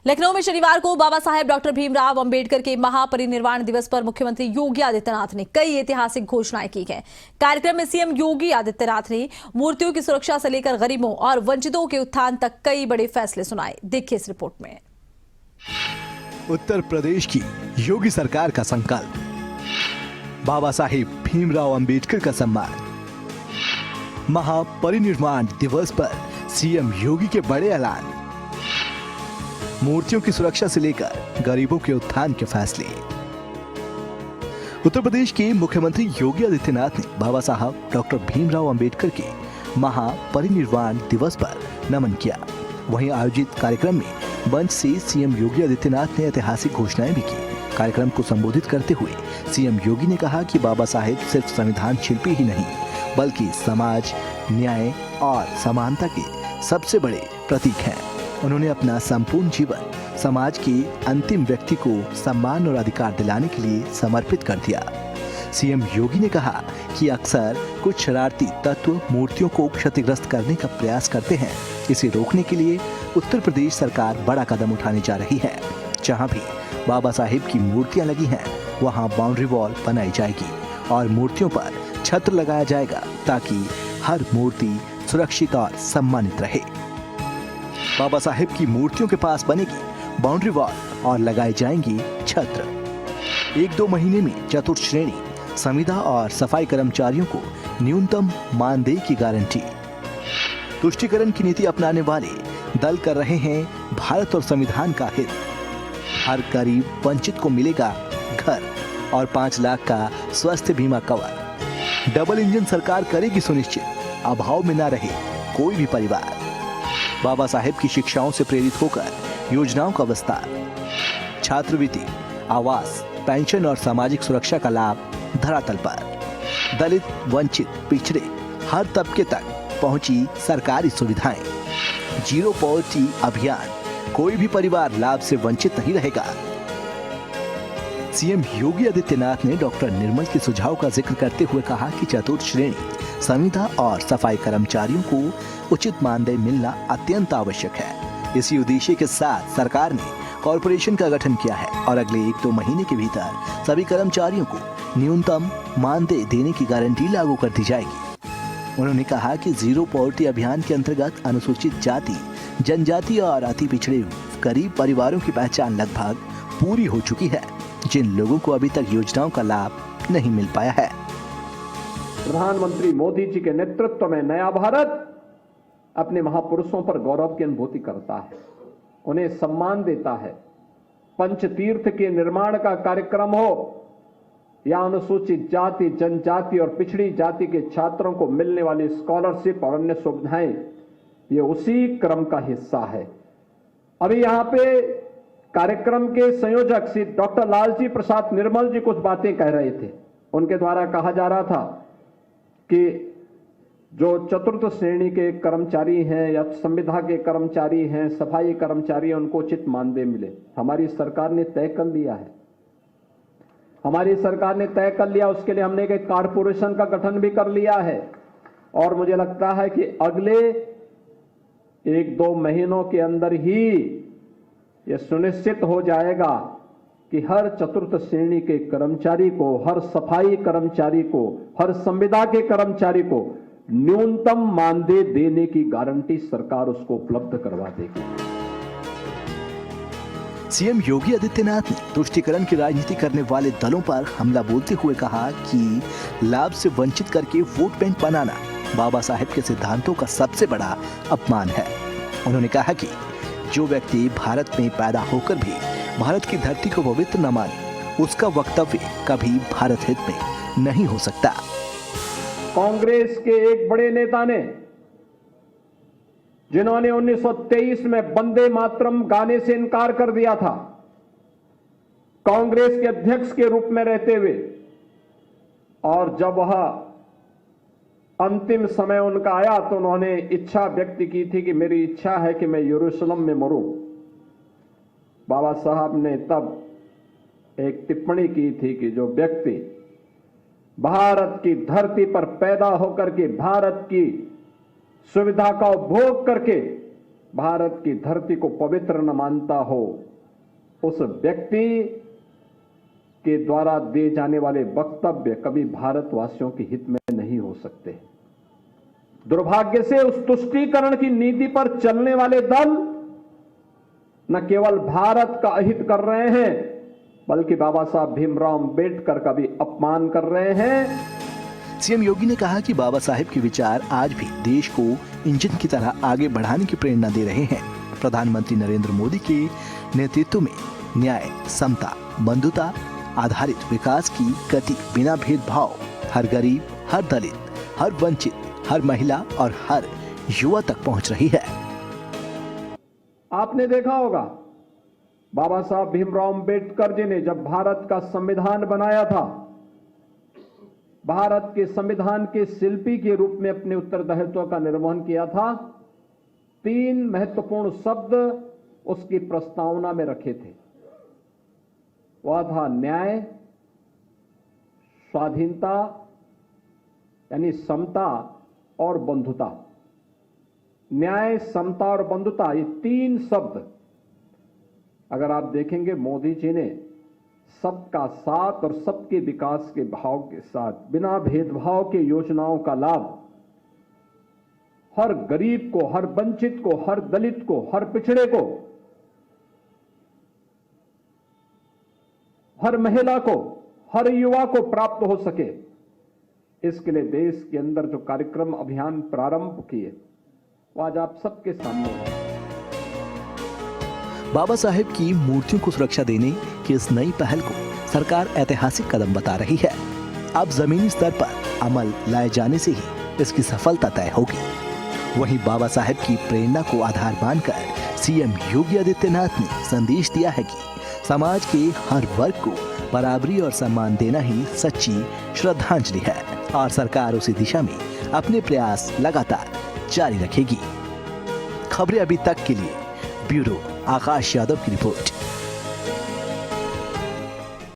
लखनऊ में शनिवार को बाबा साहेब डॉक्टर भीमराव अंबेडकर के महापरिनिर्वाण दिवस पर मुख्यमंत्री योगी आदित्यनाथ ने कई ऐतिहासिक घोषणाएं की हैं। कार्यक्रम में सीएम योगी आदित्यनाथ ने मूर्तियों की सुरक्षा से लेकर गरीबों और वंचितों के उत्थान तक कई बड़े फैसले सुनाए। देखिए इस रिपोर्ट में। उत्तर प्रदेश की योगी सरकार का संकल्प, बाबा साहेब भीमराव अंबेडकर का सम्मान। महापरिनिर्वाण दिवस पर सीएम योगी के बड़े ऐलान, मूर्तियों की सुरक्षा से लेकर गरीबों के उत्थान के फैसले। उत्तर प्रदेश के मुख्यमंत्री योगी आदित्यनाथ ने बाबा साहब डॉक्टर भीमराव अंबेडकर के महापरिनिर्वाण दिवस पर नमन किया। वहीं आयोजित कार्यक्रम में मंच से सीएम योगी आदित्यनाथ ने ऐतिहासिक घोषणाएं भी की। कार्यक्रम को संबोधित करते हुए सीएम योगी ने कहा कि बाबा साहेब सिर्फ संविधान शिल्पी ही नहीं, बल्कि समाज, न्याय और समानता के सबसे बड़े प्रतीक हैं। उन्होंने अपना संपूर्ण जीवन समाज के अंतिम व्यक्ति को सम्मान और अधिकार दिलाने के लिए समर्पित कर दिया। सीएम योगी ने कहा कि अक्सर कुछ शरारती तत्व मूर्तियों को क्षतिग्रस्त करने का प्रयास करते हैं। इसे रोकने के लिए उत्तर प्रदेश सरकार बड़ा कदम उठाने जा रही है। जहां भी बाबा साहेब की मूर्तियां लगी हैं, वहां बाउंड्री वॉल बनाई जाएगी और मूर्तियों पर छत्र लगाया जाएगा ताकि हर मूर्ति सुरक्षित और सम्मानित रहे। बाबा साहेब की मूर्तियों के पास बनेगी बाउंड्री वॉल और लगाए जाएंगे छत्र। 1-2 महीने में चतुर्थ श्रेणी, संविदा और सफाई कर्मचारियों को न्यूनतम मानदेय की गारंटी। तुष्टीकरण की नीति अपनाने वाले दल कर रहे हैं भारत और संविधान का हित। हर गरीब वंचित को मिलेगा घर और 5 लाख का स्वास्थ्य बीमा कवर। डबल इंजन सरकार करेगी सुनिश्चित, अभाव में न रहे कोई भी परिवार। बाबा साहेब की शिक्षाओं से प्रेरित होकर योजनाओं का विस्तार। छात्रवृत्ति, आवास, पेंशन और सामाजिक सुरक्षा का लाभ धरातल पर। दलित, वंचित, पिछड़े हर तबके तक पहुंची सरकारी सुविधाएं। जीरो पॉवर्टी अभियान, कोई भी परिवार लाभ से वंचित नहीं रहेगा। सीएम योगी आदित्यनाथ ने डॉक्टर निर्मल के सुझाव का जिक्र करते हुए कहा कि चतुर्थ श्रेणी, संविदा और सफाई कर्मचारियों को उचित मानदेय मिलना अत्यंत आवश्यक है। इसी उद्देश्य के साथ सरकार ने कॉरपोरेशन का गठन किया है और अगले 1-2 महीने के भीतर सभी कर्मचारियों को न्यूनतम मानदेय देने की गारंटी लागू कर दी जाएगी। उन्होंने कहा कि जीरो पॉवर्टी अभियान के अंतर्गत अनुसूचित जाति, जनजाति और अति पिछड़े गरीब परिवारों की पहचान लगभग पूरी हो चुकी है, जिन लोगों को अभी तक योजनाओं का लाभ नहीं मिल पाया है। प्रधानमंत्री मोदी जी के नेतृत्व में नया भारत अपने महापुरुषों पर गौरव की अनुभूति करता है, उन्हें सम्मान देता है। पंचतीर्थ के निर्माण का कार्यक्रम हो या अनुसूचित जाति, जनजाति और पिछड़ी जाति के छात्रों को मिलने वाली स्कॉलरशिप और अन्य सुविधाएं, ये उसी क्रम का हिस्सा है। अभी यहाँ पे कार्यक्रम के संयोजक श्री डॉक्टर लालजी प्रसाद निर्मल जी कुछ बातें कह रहे थे। उनके द्वारा कहा जा रहा था कि जो चतुर्थ श्रेणी के कर्मचारी हैं या संविदा के कर्मचारी हैं, सफाई कर्मचारी हैं, उनको उचित मानदेय मिले। हमारी सरकार ने तय कर लिया है, हमारी सरकार ने तय कर लिया। उसके लिए हमने एक कारपोरेशन का गठन भी कर लिया है और मुझे लगता है कि अगले 1-2 महीनों के अंदर ही यह सुनिश्चित हो जाएगा कि हर चतुर्थ श्रेणी के कर्मचारी को, हर सफाई कर्मचारी को, हर संविदा के कर्मचारी को न्यूनतम मानदेय देने की गारंटी सरकार उसको उपलब्ध करवा देगी। सीएम योगी आदित्यनाथ ने तुष्टीकरण की राजनीति करने वाले दलों पर हमला बोलते हुए कहा कि लाभ से वंचित करके वोट बैंक बनाना बाबा साहेब के सिद्धांतों का सबसे बड़ा अपमान है। उन्होंने कहा कि जो व्यक्ति भारत में पैदा होकर भी भारत की धरती को पवित्र न माने, उसका वक्तव्य कभी भारत हित में नहीं हो सकता। कांग्रेस के एक बड़े नेता ने, जिन्होंने 1923 में वंदे मातरम गाने से इनकार कर दिया था, कांग्रेस के अध्यक्ष के रूप में रहते हुए, और जब वह अंतिम समय उनका आया तो उन्होंने इच्छा व्यक्त की थी कि मेरी इच्छा है कि मैं यरूशलेम में मरूं। बाबा साहब ने तब एक टिप्पणी की थी कि जो व्यक्ति भारत की धरती पर पैदा होकर के भारत की सुविधा का उपभोग करके भारत की धरती को पवित्र न मानता हो, उस व्यक्ति के द्वारा दिए जाने वाले वक्तव्य कभी भारतवासियों के हित में नहीं हो सकते। दुर्भाग्य से उस तुष्टीकरण की नीति पर चलने वाले दल न केवल भारत का अहित कर रहे हैं, बल्कि बाबा साहब भीमराव अंबेडकर का भी अपमान कर रहे हैं। सीएम योगी ने कहा कि बाबा साहेब के विचार आज भी देश को इंजन की तरह आगे बढ़ाने की प्रेरणा दे रहे हैं। प्रधानमंत्री नरेंद्र मोदी के नेतृत्व में न्याय, समता, बंधुता आधारित विकास की गति बिना भेदभाव हर गरीब, हर दलित, हर वंचित, हर महिला और हर युवा तक पहुंच रही है। आपने देखा होगा बाबा साहब भीमराव अंबेडकर जी ने जब भारत का संविधान बनाया था, भारत के संविधान के शिल्पी के रूप में अपने उत्तरदायित्व का निर्वहन किया था। 3 महत्वपूर्ण शब्द उसकी प्रस्तावना में रखे थे। वह था न्याय, स्वाधीनता यानी समता और बंधुता। न्याय, समता और बंधुता, ये 3 शब्द अगर आप देखेंगे मोदी जी ने सबका साथ और सबके विकास के भाव के साथ बिना भेदभाव के योजनाओं का लाभ हर गरीब को, हर वंचित को, हर दलित को, हर पिछड़े को, हर महिला को, हर युवा को प्राप्त हो सके, इसके लिए देश के अंदर जो कार्यक्रम अभियान प्रारंभ किए वो आज आप सबके सामने है। बाबा साहेब की मूर्तियों को सुरक्षा देने की इस नई पहल को सरकार ऐतिहासिक कदम बता रही है। अब जमीनी स्तर पर अमल लाए जाने से ही इसकी सफलता तय होगी। वहीं बाबा साहेब की प्रेरणा को आधार मानकर सीएम योगी आदित्यनाथ ने संदेश दिया है कि समाज के हर वर्ग को बराबरी और सम्मान देना ही सच्ची श्रद्धांजलि है और सरकार उसी दिशा में अपने प्रयास लगातार जारी रखेगी। खबरें अभी तक के लिए ब्यूरो आकाश यादव की रिपोर्ट।